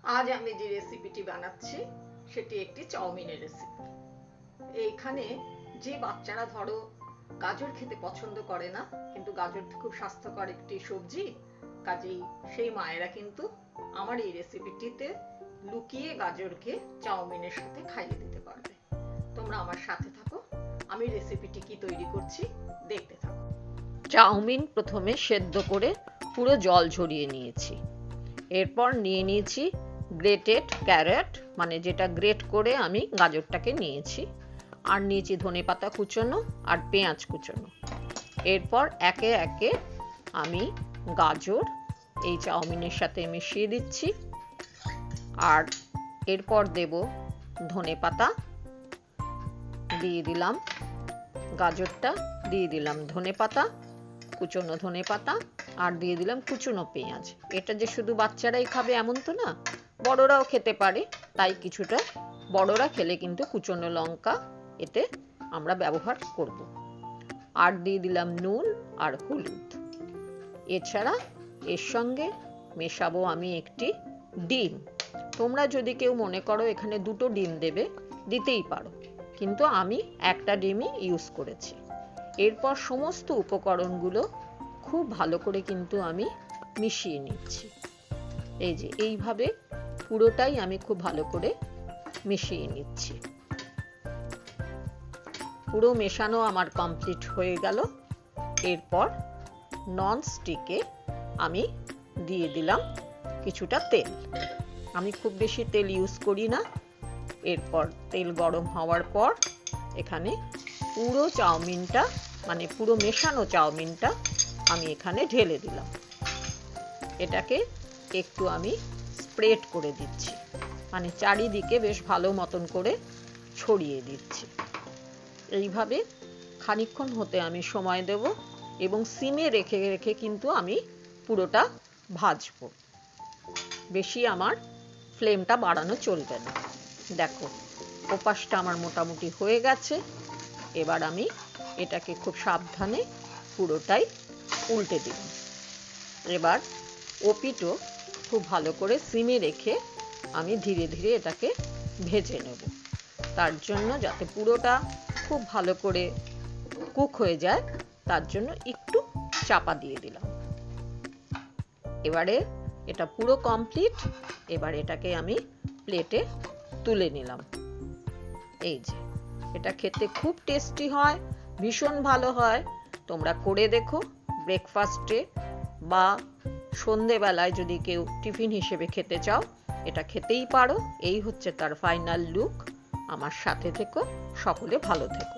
আজ আমি যে রেসিপিটি বানাচ্ছি সেটি একটি চাউমিনের রেসিপি। এইখানে যে বাচ্চারা ধরো গাজর খেতে পছন্দ করে না, কিন্তু গাজর খুব স্বাস্থ্যকর একটি সবজি, কাজেই সেই মায়েরা কিন্তু আমার এই রেসিপিটিতে লুকিয়ে গাজরকে চাউমিনের সাথে খাইয়ে দিতে পারবে। তোমরা আমার সাথে থাকো, আমি রেসিপিটি কি তৈরি করছি দেখতে থাকো। চাউমিন প্রথমে সেদ্ধ করে পুরো জল ঝরিয়ে নিয়েছি। এরপর নিয়ে নিয়েছি গ্রেটেড ক্যারট, মানে যেটা গ্রেট করে আমি গাজরটাকে নিয়েছি, আর নিয়েছি ধনেপাতা কুচোনো আর পেঁয়াজ কুচোনো। এরপর একে একে আমি গাজর এই চাউমিনের সাথে মিশিয়ে দিচ্ছি, আর এরপর দেব ধনেপাতা, দিয়ে দিলাম গাজরটা, দিয়ে দিলাম ধনেপাতা, কুচোনো ধনেপাতা, আর দিয়ে দিলাম কুচোনো পেঁয়াজ। এটা যে শুধু বাচ্চারাই খাবে এমন তো না, বড়রাও খেতে পারে, তাই কিছুটা বড়রা খেলে কিন্তু কুচোনো লঙ্কা এতে আমরা ব্যবহার করব। আর দিয়ে দিলাম নুন আর হলুদ। এছাড়া এর সঙ্গে মেশাবো আমি একটি ডিম। তোমরা যদি কেউ মনে করো এখানে দুটো ডিম দেবে, দিতেই পারো, কিন্তু আমি একটা ডিমই ইউজ করেছি। এরপর সমস্ত উপকরণগুলো খুব ভালো করে কিন্তু আমি মিশিয়ে নিচ্ছি। এই যে এইভাবে পুরোটাই আমি খুব ভালো করে মিশিয়ে নিচ্ছি। পুরো মেশানো আমার কমপ্লিট হয়ে গেল। এরপর নন স্টিকে আমি দিয়ে দিলাম কিছুটা তেল। আমি খুব বেশি তেল ইউজ করি না। এরপর তেল গরম হওয়ার পর এখানে পুরো চাউমিনটা, মানে পুরো মেশানো চাউমিনটা আমি এখানে ঢেলে দিলাম। এটাকে একটু আমি স্প্রেড করে দিচ্ছি, মানে চারিদিকে বেশ ভালো মতন করে ছড়িয়ে দিচ্ছি। এইভাবে খানিকক্ষণ হতে আমি সময় দেব, এবং সিমে রেখে রেখে কিন্তু আমি পুরোটা ভাজবো। বেশি আমার ফ্লেমটা বাড়ানো চলবে না। দেখো ওপাশটা আমার মোটামুটি হয়ে গেছে। এবার আমি এটাকে খুব সাবধানে পুরোটাই উল্টে দিলাম। এবার ওপিটো খুব ভালো করে সিমে রেখে আমি ধীরে ধীরে এটাকে ভেজে নেব। তার জন্য যাতে পুরোটা খুব ভালো করে কুক হয়ে যায়, তার জন্য একটু চাপা দিয়ে দিলাম। এবারে এটা পুরো কমপ্লিট। এবার এটাকে আমি প্লেটে তুলে নিলাম। এই যে এটা খেতে খুব টেস্টি হয়, ভীষণ ভালো হয়। তোমরা করে দেখো, ব্রেকফাস্টে বা সন্ধেবেলায় যদি কেউ টিফিন হিসেবে খেতে চাও, এটা খেতেই পারো। এই হচ্ছে তার ফাইনাল লুক। আমার সাথে থেকো, সকলে ভালো থেকো।